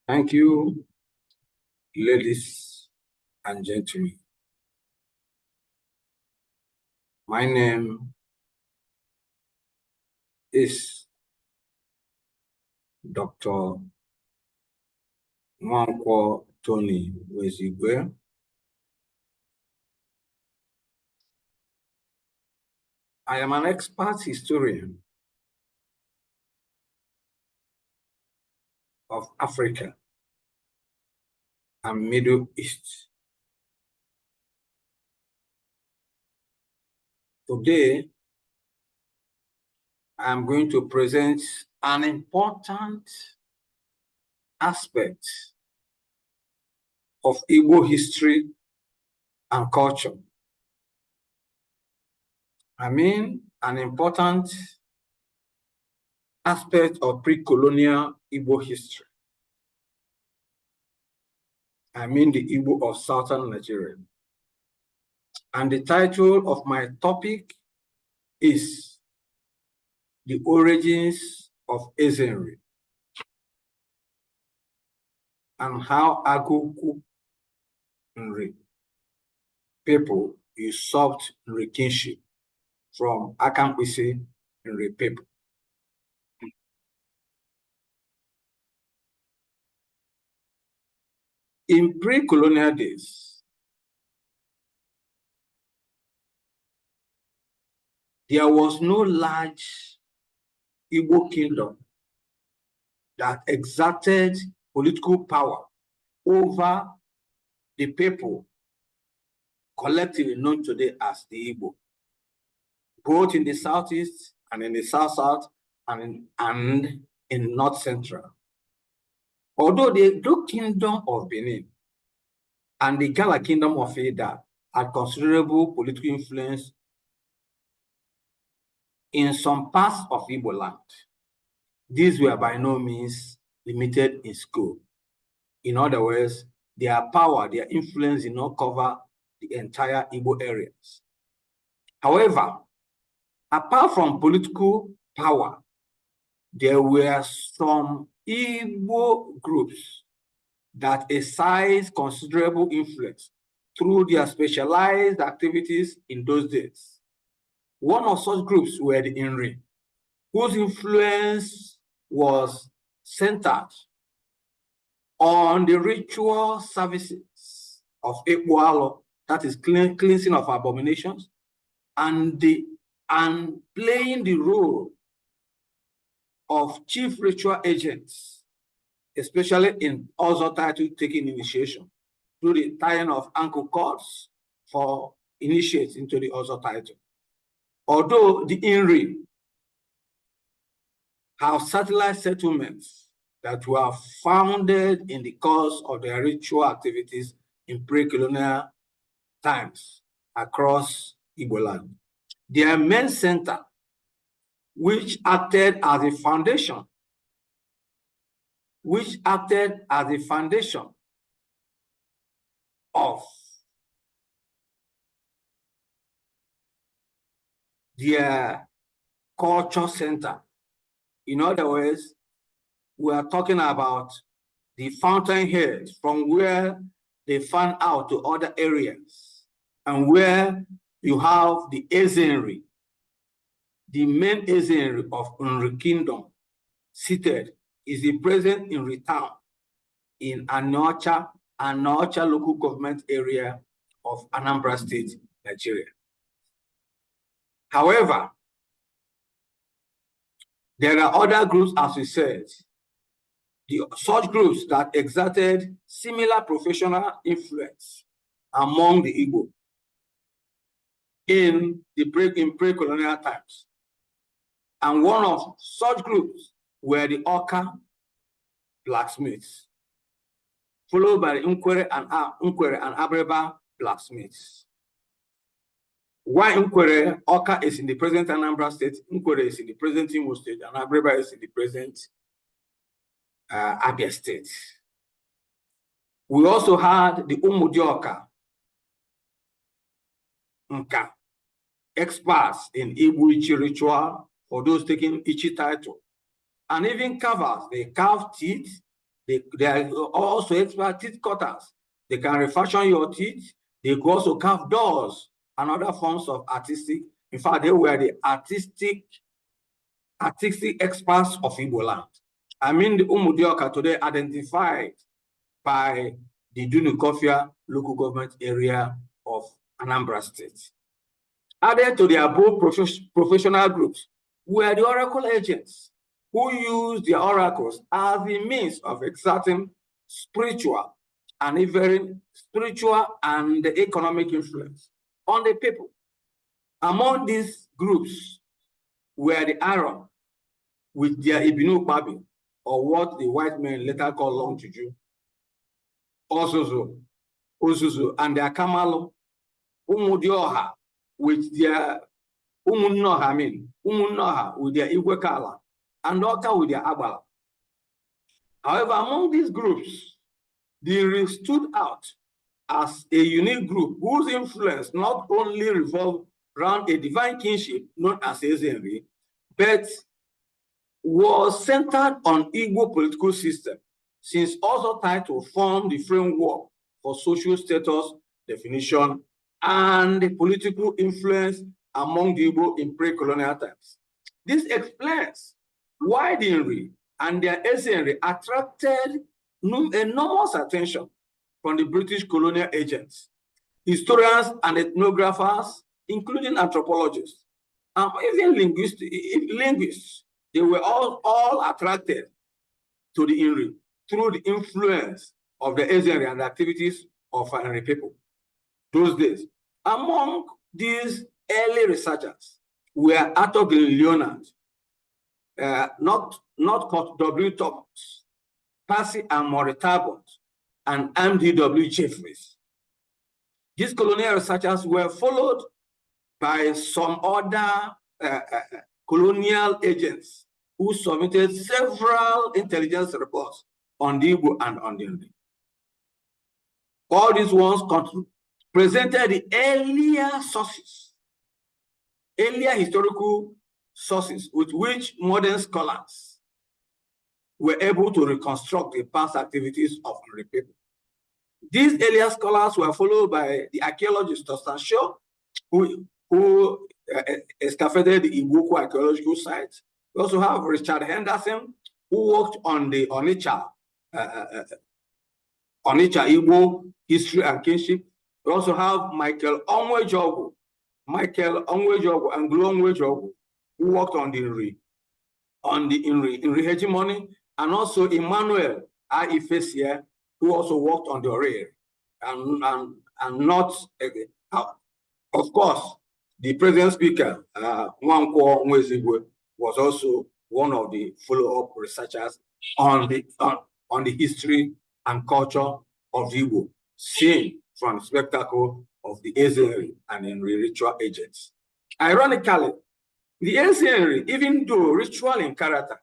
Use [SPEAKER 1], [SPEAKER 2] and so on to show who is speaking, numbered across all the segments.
[SPEAKER 1] Thank you, ladies and gentlemen. My name is Dr. Nwankwo Tony Wezigwe. I am an expert historian of Africa and Middle East. Today, I am going to present an important aspect of Igbo history and culture. I mean, an important aspect of pre-colonial Igbo history. I mean the Igbo of Southern Nigeria. And the title of my topic is The Origins of Asenry and how Agukwu people usurped Kingship from Akamkpisi people. In pre-colonial days, there was no large Igbo kingdom that exerted political power over the people collectively known today as the Igbo, both in the southeast and in the south-south and in north-central. Although the Edo Kingdom of Benin and the Gala Kingdom of Eda had considerable political influence in some parts of Igbo land, these were by no means limited in scope. In other words, their power, their influence did not cover the entire Igbo areas. However, apart from political power, there were some Igbo groups that exercised considerable influence through their specialized activities in those days. One of such groups were the Nri, whose influence was centered on the ritual services of Ekbualo, that is cleansing of abominations, and playing the role of chief ritual agents, especially in Ozo title taking initiation, through the tying of ankle cords for initiates into the Ozo title. Although the Inri have satellite settlements that were founded in the course of their ritual activities in pre-colonial times across Igbo land, their main center, which acted as a foundation, of their culture center. In other words, we are talking about the fountainhead from where they fan out to other areas and where you have the Asenry, the main Asenry of Nri Kingdom seated is the present Nri town in Anocha local government area of Anambra State, Nigeria. However, there are other groups, as we said, such groups that exerted similar professional influence among the Igbo in pre-colonial times. And one of such groups were the Oka blacksmiths, followed by the Nkwere and Abreba blacksmiths. Why Nkwere, Oka is in the present Anambra State, Nkwere is in the present Imo State, and Abreba is in the present Abia State. We also had the Umudioka, Nka, experts in Igbo Ichi ritual for those taking Ichi title, and even carvers. They carve teeth They are also expert teeth cutters. They can refashion your teeth. They could also carve doors and other forms of artistic. In fact, they were the artistic experts of Igbo land. I mean, the Umudioka today identified by the Dunukofia local government area of Anambra State. Added to the above professional groups were the oracle agents who used their oracles as the means of exerting spiritual and economic influence on the people. Among these groups were the Aron with their Ibinu Babi, or what the white men later called Long Juju, Ozuzu, and their Kamalo, Umudioha with their Umunnoha with their Igwekala, and Oka with their Abala. However, among these groups, they stood out as a unique group whose influence not only revolved around a divine kingship known as Ezenri, but was centered on Igbo political system, since also tied to form the framework for social status definition and the political influence among the Igbo in pre-colonial times. This explains why the Nri and their Ezenri attracted enormous attention from the British colonial agents, historians and ethnographers, including anthropologists, and even linguists. They were all attracted to the Nri through the influence of the Ezenri and the activities of Nri people those days. Among these early researchers were Arthur Leonard, not W. Thomas, Percy and Maury Talbot, and M.D.W. Jeffries. These colonial researchers were followed by some other colonial agents who submitted several intelligence reports on the Igbo and on the Nri. All these ones presented the earlier historical sources with which modern scholars were able to reconstruct the past activities of Nri people. These earlier scholars were followed by the archaeologist Tostan Shaw, who excavated the Agukwu archaeological sites. We also have Richard Henderson, who worked on the Onitsha Igbo history and kinship. We also have Michael Onwejogu and Glo Onwejogu, who worked on the Nri hegemony, and also Emmanuel Ifesia, who also worked on the Orere, and not, of course, the present speaker, Nwankwo Nwezigwe, was also one of the follow-up researchers on the history and culture of Igbo, seen from the spectacle of the Ezenri and Nri ritual agents. Ironically, the Ezenri, even though ritual in character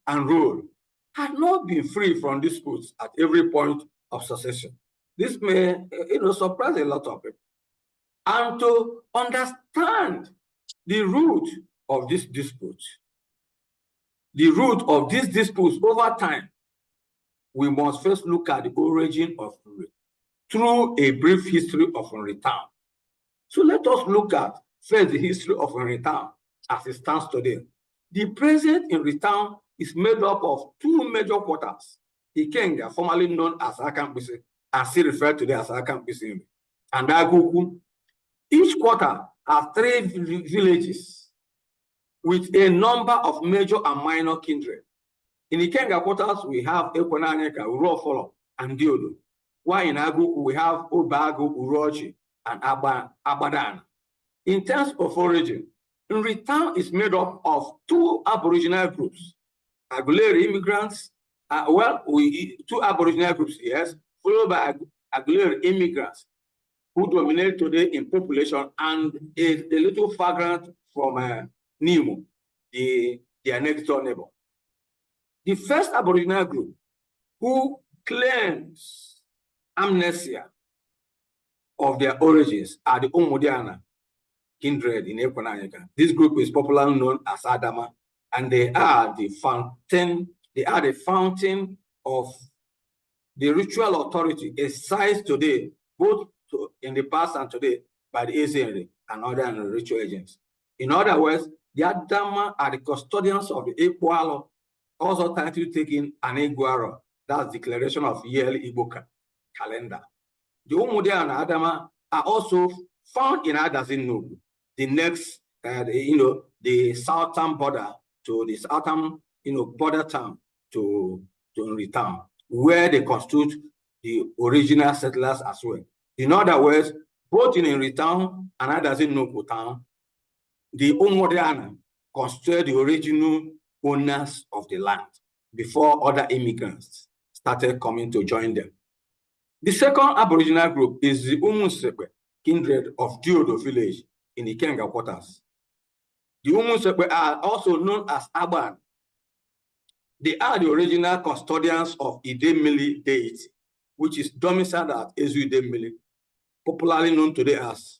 [SPEAKER 1] and role, had not been free from disputes at every point of succession. This may surprise a lot of people. And to understand the root of this dispute, over time, we must first look at the origin of Nri through a brief history of Nri town. So let us look at first the history of Nri town as it stands today. The present Nri town is made up of two major quarters: Ikenga, formerly known as Akamkpisi, and still referred to as Akamkpisi, and Agukwu. Each quarter has 3 villages with a number of major and minor kindred. In the Ikenga quarters, we have Ekwenanyeka, Urofolo, and Diodo. While in Agukwu, we have Obagu, Urochi, and Abadan. In terms of origin, Nri town is made up of 2 Aboriginal groups. Aguleri immigrants, 2 Aboriginal groups, yes, followed by Aguleri immigrants, who dominate today in population, and a little vagrant from Nimo, their next door neighbor. The first Aboriginal group, who claims amnesia of their origins, are the Umudiana kindred in Ekwenanyeka. This group is popularly known as Adama and they are the fountain of the ritual authority exercised today, both in the past and today, by the Asen and other ritual agents. In other words, the Adama are the custodians of the Ekwalo, also title taking an Eguaro, that's declaration of yearly Igbo calendar. The Umude and Adama are also found in Adazin, the next, the southern border to the southern, border town to return, where they constitute the original settlers as well. In other words, both in return and Adazin town, the Umudeana constitute the original owners of the land before other immigrants started coming to join them. The second Aboriginal group is the Usurped kindred of Diodo village in the Ikenga quarters. The Usurped are also known as Aban. They are the original custodians of Idemili deity, which is domiciled at Ezu Idemili, popularly known today as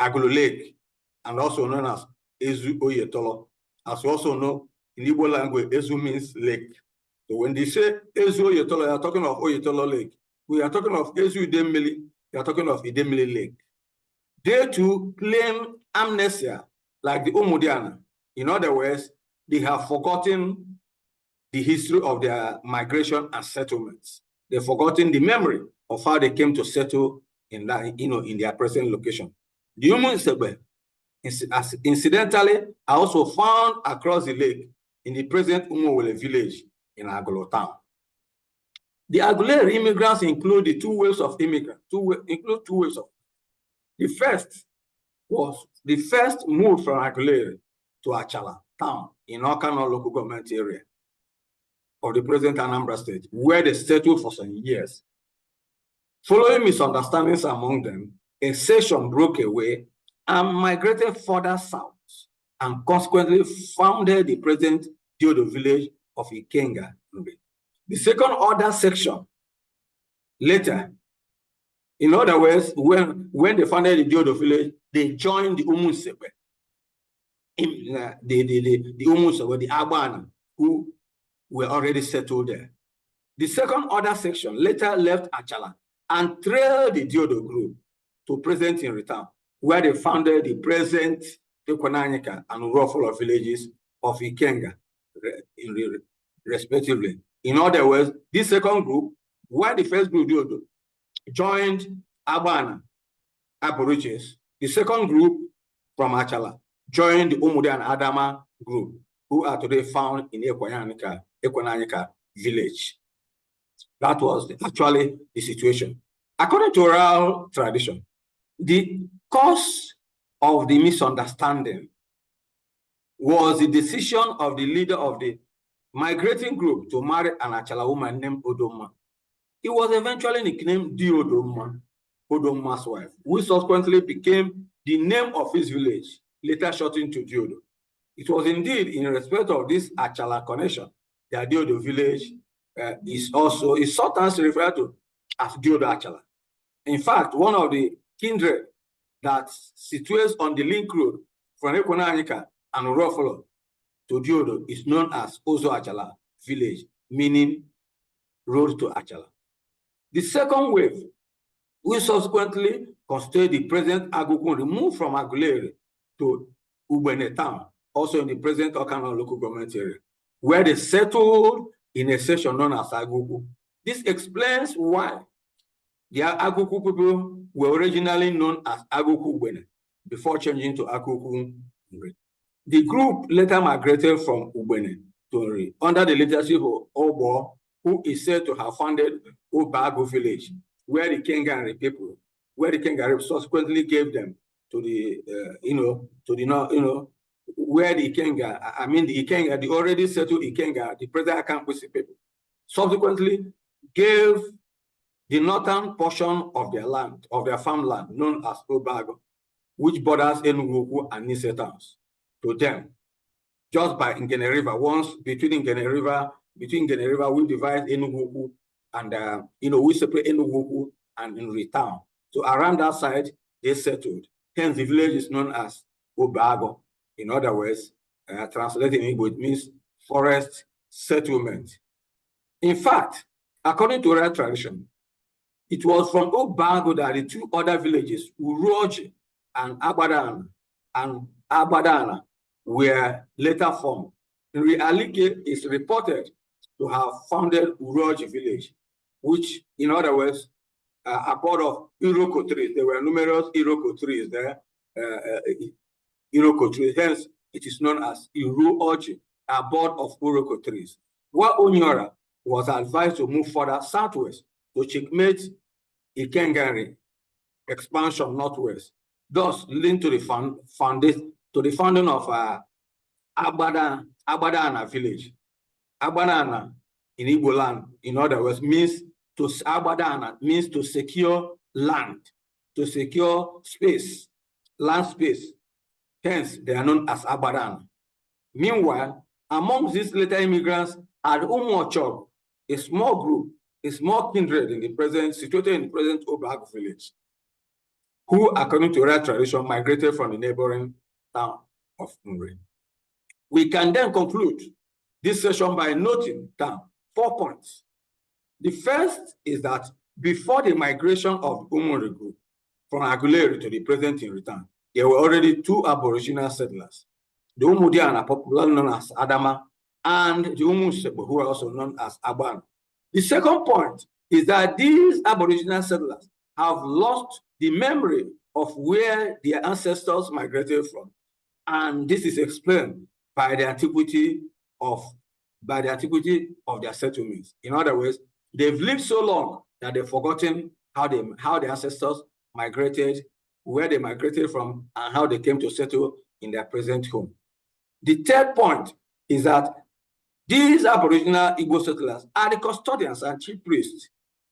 [SPEAKER 1] Agulu Lake, and also known as Ezu Oyetolo. As we also know, in Igbo language, Ezu means lake. So when they say Ezu Oyetolo, they are talking of Oyetolo Lake. We are talking of Ezu Idemili, they are talking of Idemili Lake. They too claim amnesia, like the Umudiana. In other words, they have forgotten the history of their migration and settlements. They've forgotten the memory of how they came to settle in that, in their present location. The Umusebe, incidentally, are also found across the lake in the present Umuwele village in Agolo town. The Agulere immigrants include the two waves of immigrants. The first moved from Agulere to Achala town in Okano local government area of the present Anambra state, where they settled for some years. Following misunderstandings among them, a section broke away and migrated further south, and consequently founded the present Diodo village of Ikenga. The second order section later, in other words, when they founded the Diodo village, they joined the Umusebe, the Umusebe, the Abana, who were already settled there. The second order section later left Achala and trailed the Diodo group to present in return, where they founded the present Ekonanyika and Urofolo villages of Ikenga, respectively. In other words, this second group, while the first group Diodo joined Abana, Aborigines, the second group from Achala joined the Umude and Adama group, who are today found in Ekonanyika village. That was actually the situation. According to oral tradition, the cause of the misunderstanding was the decision of the leader of the migrating group to marry an Achala woman named Odoma. He was eventually nicknamed Diodoma, Odoma's wife, which subsequently became the name of his village, later shortened to Diodo. It was indeed in respect of this Achala connection that Diodo village is sometimes referred to as Diodo Achala. In fact, one of the kindred that situates on the link road from Ekonanyika and Urofolo to Diodo is known as Ozo Achala village, meaning road to Achala. The second wave, which subsequently constituted the present Agukwu, removed from Agulere to Ubene town, also in the present Okano local government area, where they settled in a section known as Agukwu. This explains why the Agukwu people were originally known as Agukwu Ubene before changing to Agukwu. The group later migrated from Ubene to Nri under the leadership of Obo, who is said to have founded Obago village, where the Kengari people, subsequently gave them to the, where the Ikenga, the already settled Ikenga, the present Akamkpisi people, subsequently gave the northern portion of their land, of their farmland, known as Obago, which borders Enugu and Nise towns, to them, just by Ngene River. Once between Ngene River, we divide Enugu and we separate Enugu and Nri town. So around that side, they settled. Hence, the village is known as Obago. In other words, translated in Igbo, it means forest settlement. In fact, according to oral tradition, it was from Obango that the two other villages, Uroji and Abadana, were later formed. Realike is reported to have founded Uroji village, which, in other words, a board of Iroko trees. There were numerous Iroko trees there. Iroko trees. Hence, it is known as Uroji, a board of Iroko trees. While Onyora was advised to move further southwest to checkmate Ikengari expansion northwest, thus leading to the founding of Abadana village. Abadana in Igbo land, in other words, means Abadana means to secure land, to secure space, land space. Hence, they are known as Abadana. Meanwhile, among these later immigrants are Umuochog, a small group, a small kindred in the present, situated in the present Obag village, who, according to oral tradition, migrated from the neighboring town of Umre. We can then conclude this session by noting down 4 points. The first is that before the migration of the Umre group from Aguleri to the present in return, there were already two aboriginal settlers, the Umudiana, popularly known as Adama, and the Umusebe, who are also known as Aban. The second point is that these aboriginal settlers have lost the memory of where their ancestors migrated from, and this is explained by the antiquity of their settlements. In other words, they've lived so long that they've forgotten how their ancestors migrated, where they migrated from, and how they came to settle in their present home. The third point is that these aboriginal Igbo settlers are the custodians and chief priests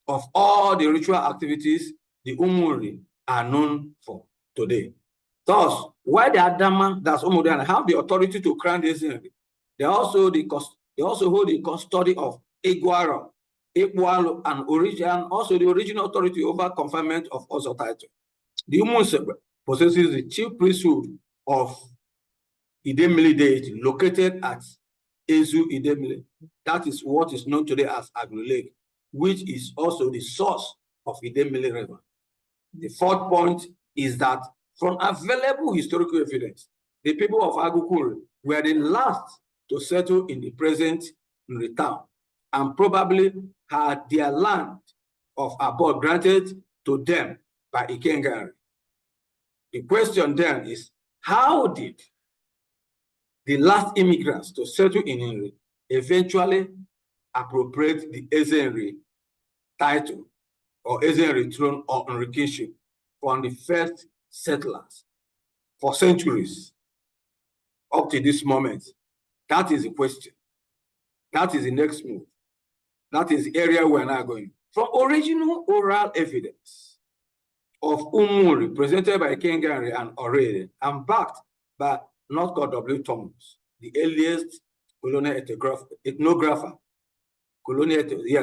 [SPEAKER 1] of all the ritual activities the Umuri are known for today. Thus, while the Adama, that's Umuri, have the authority to crown this, they also hold the custody of Iguaro, Equalo, and also the original authority over conferment of other title. The Umusebe possesses the chief priesthood of Idemili deity located at Ezu Idemili. That is what is known today as Aglu Lake, which is also the source of Idemili River. The fourth point is that from available historical evidence, the people of Agukwu were the last to settle in the present town, and probably had their land of abode granted to them by Ikengari. The question then is, how did the last immigrants to settle in Inri eventually appropriate the Ezenri title or Ezenri throne or Nri kingship from the first settlers for centuries up to this moment? That is the question. That is the next move. That is the area we're now going. From original oral evidence of Umuri presented by Kengari and Orede and backed by Northcote W. Thomas, the earliest colonial ethnographer,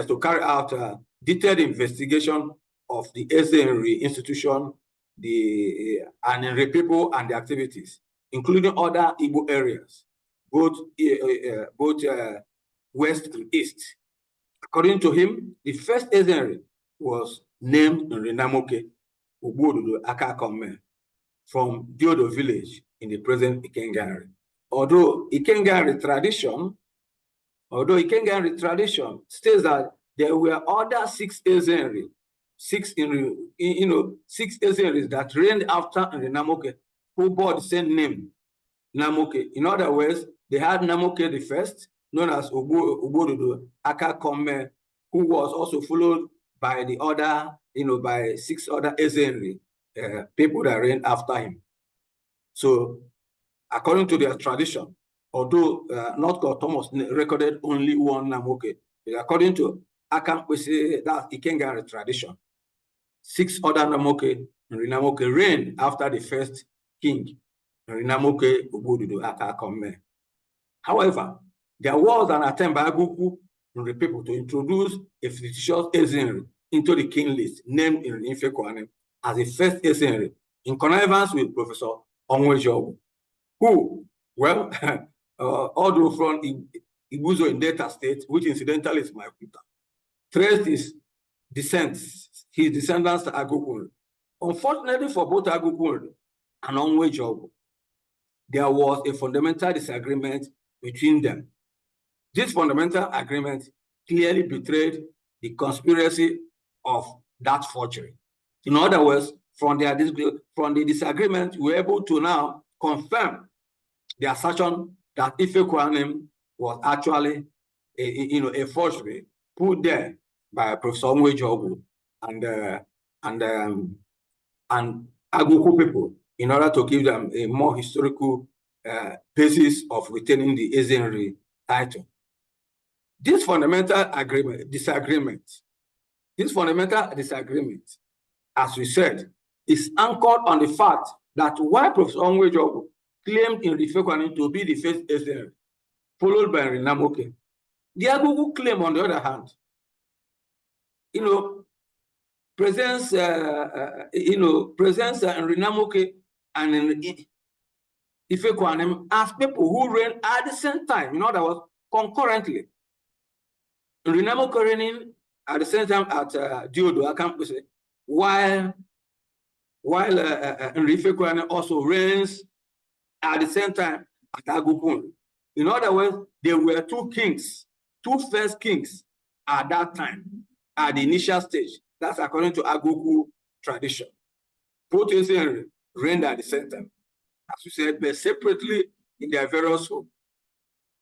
[SPEAKER 1] to carry out a detailed investigation of the Ezenri institution, and Nri people and the activities, including other Igbo areas, both west and east. According to him, the first Ezenri was named Nrinamoke Ubodudu Akamkpisi from Diodo village in the present Ikengari. Although Ikengari tradition states that there were other six Ezenri that reigned after Nrinamoke, who bore the same name, Namoke. In other words, they had Namoke the first, known as Ubodudu Akamkpisi, who was also followed by the other, by six other Ezenri people that reigned after him. So, according to their tradition, although Northcote Thomas recorded only one Namoke, according to Akamkpisi, that's Ikengari tradition, six other Namoke reigned after the first king, Nrinamoke Ubodudu Akamkpisi. However, there was an attempt by Agukwu Nri people to introduce a fictitious Ezenri into the king list, named in Infekwane as the first Ezenri, in connivance with Professor Onwejogu, who, well, although from Ibuzo in Delta State, which incidentally is my Kuta, traced his descendants to Agukwu. Unfortunately for both Agukwu and Onwejogu, there was a fundamental disagreement between them. This fundamental agreement clearly betrayed the conspiracy of that forgery. In other words, from the disagreement, we were able to now confirm the assertion that Ifekwanem was actually a forgery put there by Professor Onwejogu and Agukwu people in order to give them a more historical basis of retaining the Ezenri title. This fundamental disagreement, as we said, is anchored on the fact that while Professor Onwejogu claimed in Ifekwanem to be the first Ezenri, followed by Rinamoke, the Agukwu claim, on the other hand, presents in Rinamoke and in Ifekwanem as people who reign at the same time. In other words, concurrently. Rinamoke reigning at the same time at Diodo Akamkpisi, while Ifekwanem also reigns at the same time at Agukwu. In other words, there were two first kings at that time, at the initial stage. That's according to Agukwu tradition. Both Ezenri reigned at the same time, as we said, but separately in their various homes.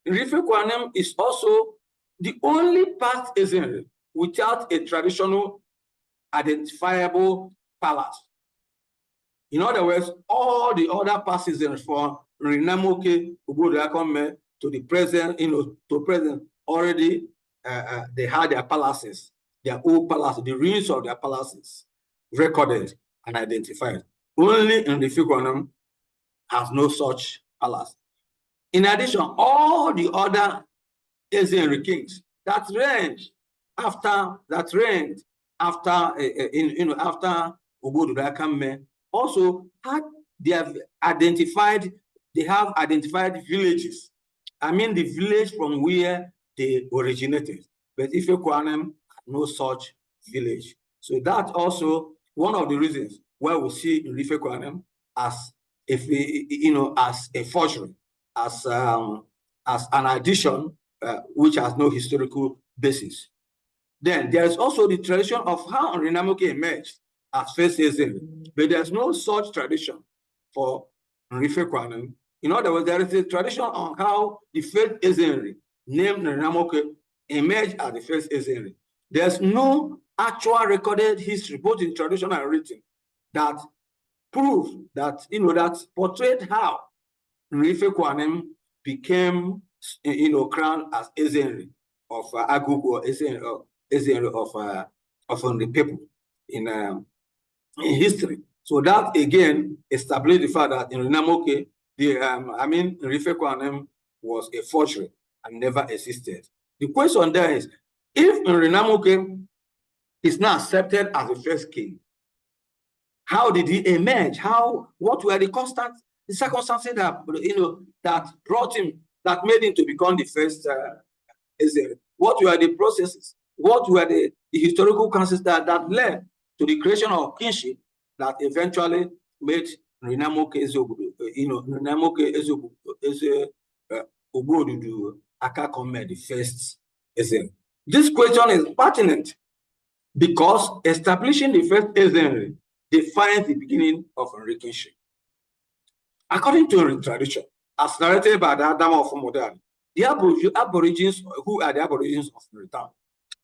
[SPEAKER 1] Ifekwanem is also the only past Ezenri without a traditional identifiable palace. In other words, all the other past Ezenri from Rinamoke, Ugodakonme to the present, to present already they had their palaces, their old palaces, the ruins of their palaces recorded and identified. Only in Ifekwanem has no such palace. In addition, all the other Ezenri kings that reigned after Ugodakonme also had they have identified villages. I mean the village from where they originated. But Ifekwanem had no such village. So that's also one of the reasons why we see in Ifekwanem as a forgery, as an addition which has no historical basis. Then there is also the tradition of how Rinamoke emerged as first Ezenri, but there's no such tradition for Ifekwanem. In other words, there is a tradition on how the first Ezenri, named Rinamoke, emerged as the first Ezenri. There's no actual recorded history, both in tradition and written, that proves that, that portrayed how Ifekwanem became, crowned as Ezenri of Agukwu, or Ezenri of the people in history. So that again established the fact that in Rinamoke, Ifekwanem was a forgery and never existed. The question there is, if Rinamoke is now accepted as the first king, how did he emerge? What were the circumstances that brought him, that made him to become the first Ezenri? What were the processes? What were the historical concepts that led to the creation of kingship that eventually made Rinamoke Ogodudu Akakonme the first Ezenri? This question is pertinent because establishing the first Ezenri defines the beginning of kingship. According to tradition, as narrated by the Adam of Modern, the Aborigines, who are the Aborigines of Freetown,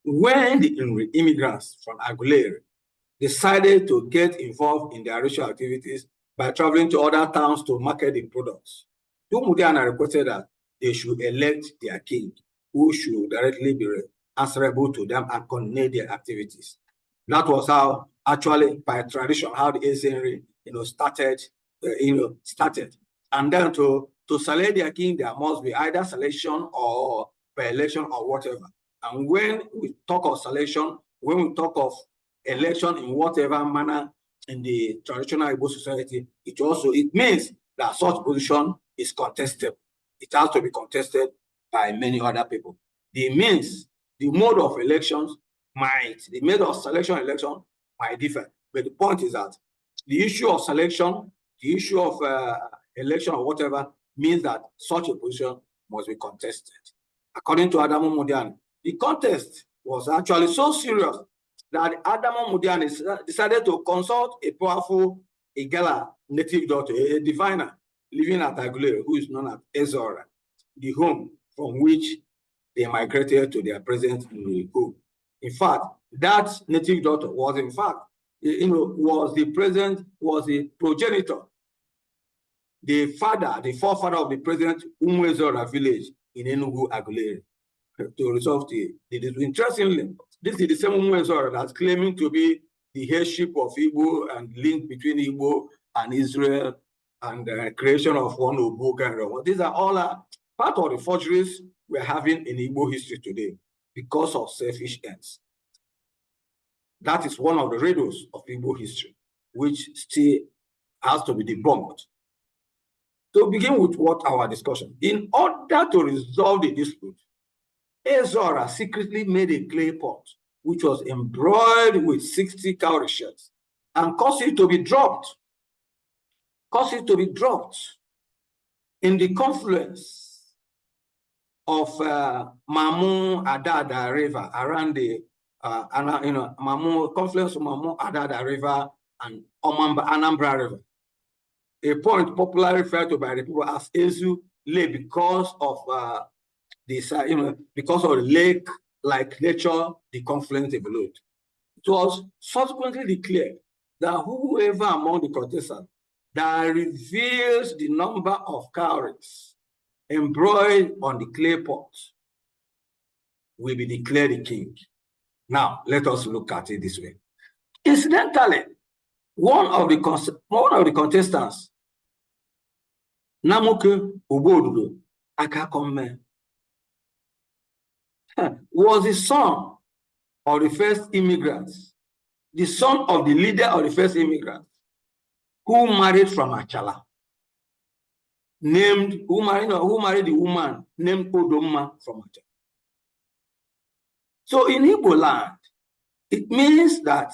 [SPEAKER 1] when the immigrants from Aguilera decided to get involved in their ritual activities by traveling to other towns to market the products, Umudiana requested that they should elect their king, who should directly be answerable to them and coordinate their activities. That was how, actually, by tradition, how the Ezenri, started. And then to select their king, there must be either selection or by election or whatever. And when we talk of selection, when we talk of election in whatever manner in the traditional Igbo society, it means that such position is contestable. it has to be contested by many other people. The means, the mode of elections the mode of selection election might differ. But the point is that the issue of selection, the issue of election or whatever, means that such a position must be contested. According to Adamu Mudian, the contest was actually so serious that Adamu Mudian decided to consult a powerful Igala native daughter, a diviner living at Agulere, who is known as Ezora, the home from which they migrated to their present home. In fact, that native daughter was, in fact, was the progenitor, the forefather of the present Umwezora village in Enugu Agulere. To resolve the interestingly, this is the same Umwezora that's claiming to be the headship of Igbo and link between Igbo and Israel and creation of one Obuga. These are all part of the forgeries we're having in Igbo history today because of selfish ends. That is one of the riddles of Igbo history, which still has to be debunked. To begin with our discussion, in order to resolve the dispute, Ezora secretly made a clay pot, which was embroidered with 60 cowrie shells, and caused it to be dropped. In the confluence of Mamu Adada River around the confluence of Mamu Adada River and Anambra River, a point popularly referred to by the people as Ezu Lake because of because of the lake-like nature the confluence developed. It was subsequently declared that whoever among the contestants that reveals the number of cowries embroidered on the clay pot will be declared the king. Now, let us look at it this way. Incidentally, one of the contestants, Namoke Obododo Akakonme, was the son of the first immigrants, the son of the leader of the first immigrants, who married from Achala, who married the woman named Odomma from Achala. So in Igbo land, it means that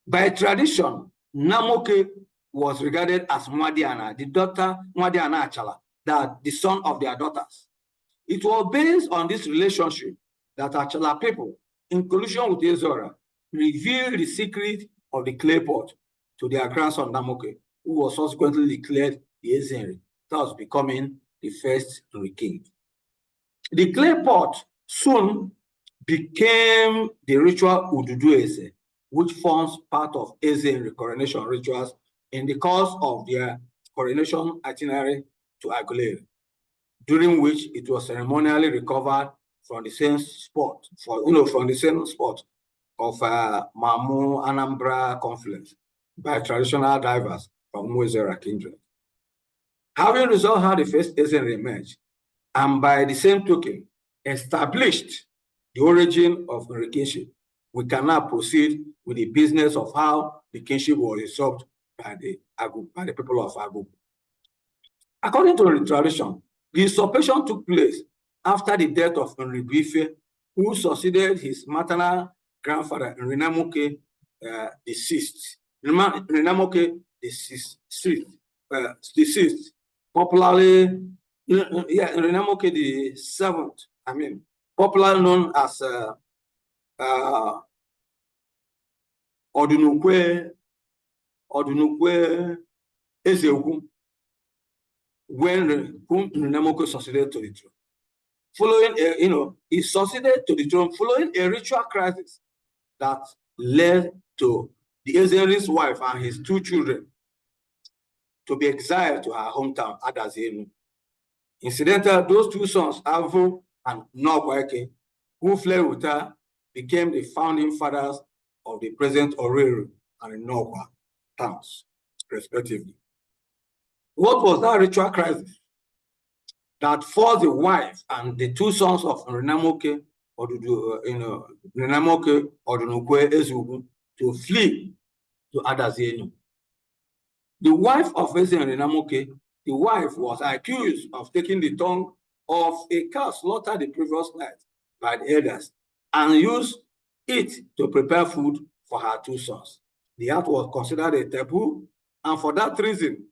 [SPEAKER 1] by tradition, Namoke was regarded as Mwadiana, the daughter Mwadiana Achala, that the son of their daughters. It was based on this relationship that Achala people, in collusion with Ezora, revealed the secret of the clay pot to their grandson Namoke, who was subsequently declared the Ezenri, thus becoming the first king. The clay pot soon became the ritual Ududu Eze, which forms part of Ezenri coronation rituals in the course of their coronation itinerary to Agulere, during which it was ceremonially recovered from the same spot, of Mamu Anambra confluence by traditional divers from Mwezera kindred. Having resolved how the first Ezen emerged, and by the same token, established the origin of the kingship, we can now proceed with the business of how the kingship was usurped by the people of Agukwu. According to the tradition, the usurpation took place after the death of Nribuife, who succeeded his maternal grandfather Nrinamoke deceased. Nrinamoke deceased, popularly Nrinamoke the seventh. Popularly known as Odunukwe Ezeokwu, when Nrinamoke succeeded to the throne. Following, he succeeded to the throne following a ritual crisis that led to the Ezenri's wife and his two children to be exiled to her hometown, Adazenu. Incidentally, those two sons, Avo and Nokwaeke, who fled with her, became the founding fathers of the present Oreru and Nokwa towns, respectively. What was that ritual crisis that forced the wife and the two sons of Nrinamoke Odunukwe Ezeokwu to flee to Adazenu? The wife of Eze Nrinamoke, the wife was accused of taking the tongue of a cow slaughtered the previous night by the elders and used it to prepare food for her 2 sons. The act was considered a taboo, and for that reason,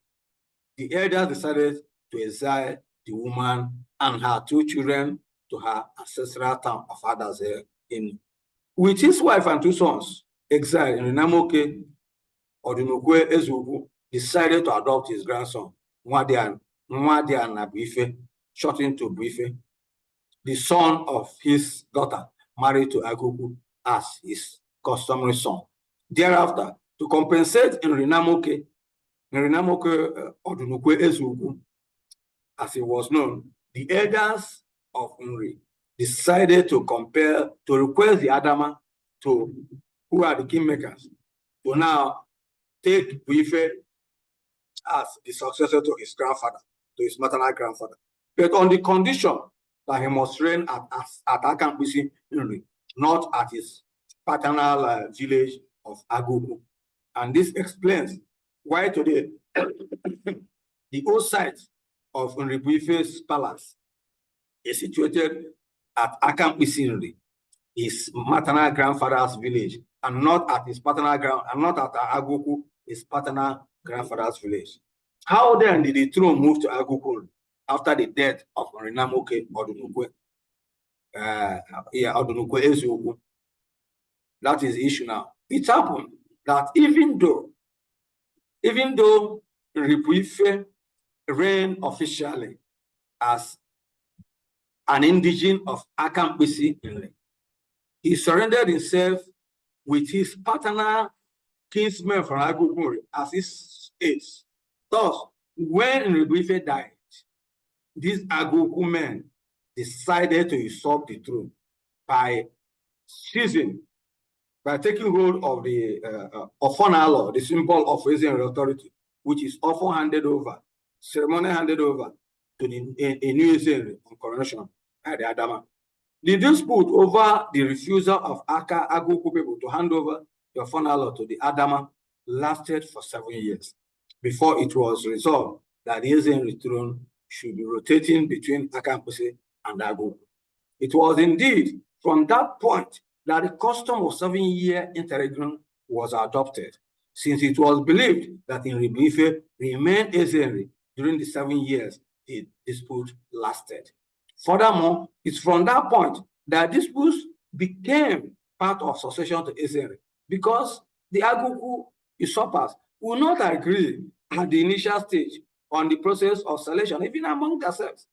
[SPEAKER 1] the elders decided to exile the woman and her 2 children to her ancestral town of Adaze. With his wife and 2 sons exiled in Renamoke, Odunukwe Ezugwu decided to adopt his grandson, Nwadian Nabife, shortened to Bife, the son of his daughter, married to Agukwu as his customary son. Thereafter, to compensate in Renamoke, Odunukwe Ezugwu, as he was known, the elders of Nri decided to request the Adama, who are the kingmakers, to now take Bife as the successor to his grandfather, to his maternal grandfather, but on the condition that he must reign at Akamkpisi, not at his paternal village of Agukwu. And this explains why today the old site of Nribife's palace is situated at Akamkpisi, his maternal grandfather's village, and not at his Agukwu, his paternal grandfather's village. How then did the throne move to Agukwu after the death of Renamoke Odunukwe? Odunukwe Ezugwu. That is the issue now. It happened that even though Nribuife reigned officially as an indigene of Akamkpisi, he surrendered himself with his paternal kinsmen from Agukwu as his aides. Thus, when Nribuife died, these Agukwu men decided to usurp the throne by taking hold of the Ofonalo, the symbol of Asian authority, which is often ceremonially handed over to a new Asian on coronation by the Adama. The dispute over the refusal of Agukwu people to hand over the Ofonalo to the Adama lasted for 7 years before it was resolved that the Asian throne should be rotating between Akamkpisi and Agukwu. It was indeed from that point that the custom of 7-year interregnum was adopted, since it was believed that Nribuife remained Ezenri during the 7 years the dispute lasted. Furthermore, it's from that point that disputes became part of succession to Ezenri, because the Agukwu usurpers will not agree at the initial stage on the process of selection, even among themselves.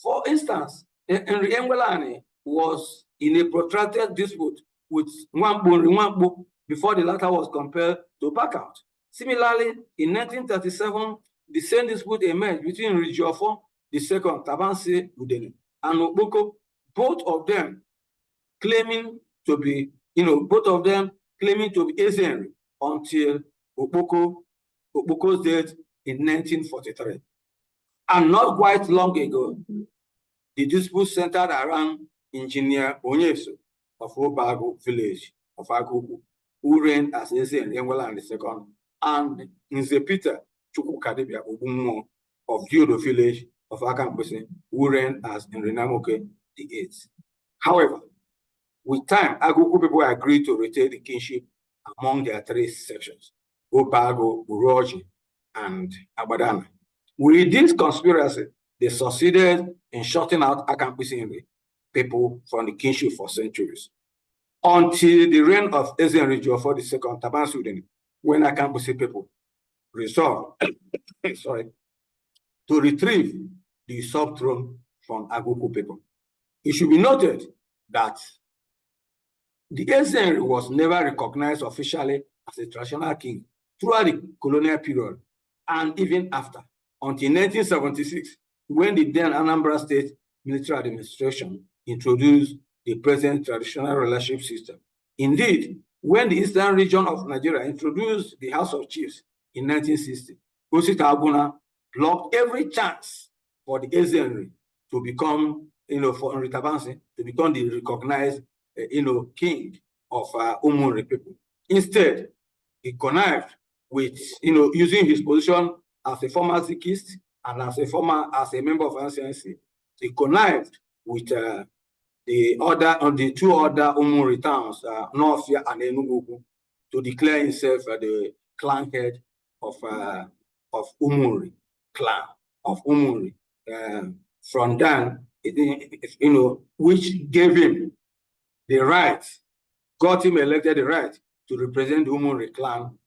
[SPEAKER 1] For instance, Henry Engwelani was in a protracted dispute with Nwambu before the latter was compelled to back out. Similarly, in 1937, the same dispute emerged between Rijiofo II, Tabansi Udeni, and Okpoko, both of them claiming to be Ezenri until Okpoko's death in 1943. And not quite long ago, the dispute centered around Engineer Onyeso of Obago village of Agukwu, who reigned as Asen Engwala II, and Nze Peter Chukwukadibia Ogunmo of Diodo village of Akamkpisi, who reigned as Nrinamoke VIII. However, with time, Agukwu people agreed to retain the kingship among their 3 sections, Obago, Uroji, and Abadana. With this conspiracy, they succeeded in shutting out Akamkpisi people from the kingship for centuries, until the reign of Ezenri Rijiofo II, Tabansi Udeni, when Akamkpisi people resolved to retrieve the usurped throne from Agukwu people. It should be noted that the Ezenri was never recognized officially as a traditional king throughout the colonial period and even after, until 1976, when the then Anambra State Military Administration introduced the present traditional relationship system. Indeed, when the eastern region of Nigeria introduced the House of Chiefs in 1960, Osita Aguna blocked every chance for the Ezenri to become, for Nritabansi to become the recognized, king of Umunri people. Instead, he connived with, using his position as a former Zikist And as a member of NCNC, he connived with the two other Umuri towns, Northia and Enugu, to declare himself the clan head of Umuri clan of Umuri. From then, which gave him the right, got him elected the right to represent the Umuri clan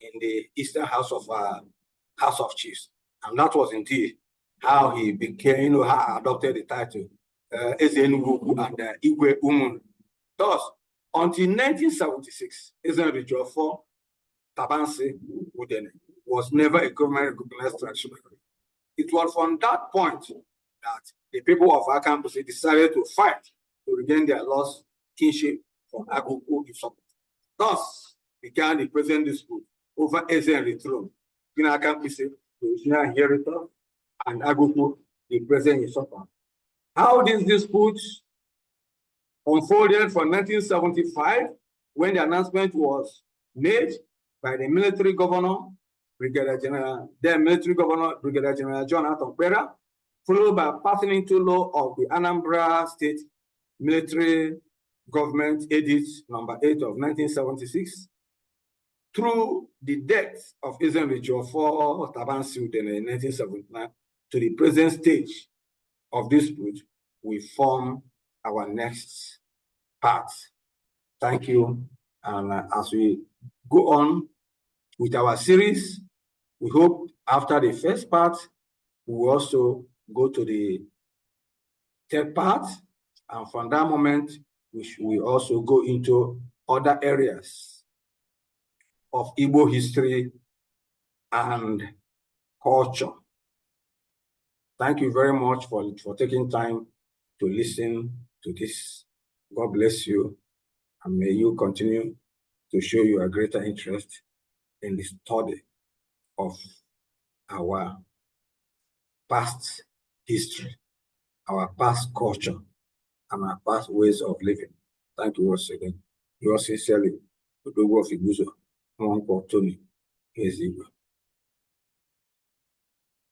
[SPEAKER 1] in the Eastern House of Chiefs. And that was indeed how he became, how adopted the title Ezenugu and Igwe Umuri. Thus, until 1976, Ezen for Tabansi Udene was never a government-recognized traditional. It was from that point that the people of Akamkpisi decided to fight to regain their lost kingship from Agukwu Usurped. Thus began the present dispute over Asen throne between Akamkpisi, the original inheritor, and Agukwu, the present usurper. How this dispute unfolded from 1975, when the announcement was made by the military governor, Brigadier General John Akamkpisi, followed by passing into law of the Anambra State Military Government Edict number 8 of 1976, through the death of Ezen for Tabansi Udene in 1979 to the present stage of dispute, we form our next part. Thank you. And as we go on with our series, we hope after the first part, we will also go to the third part. And from that moment, we also go into other areas of Igbo history and culture. Thank you very much for taking time to listen to this. God bless you, and may you continue to show your greater interest in the study of our past history, our past culture, and our past ways of living. Thank you once again. Yours sincerely, Odogo of Iguzo, Tony, Igbo.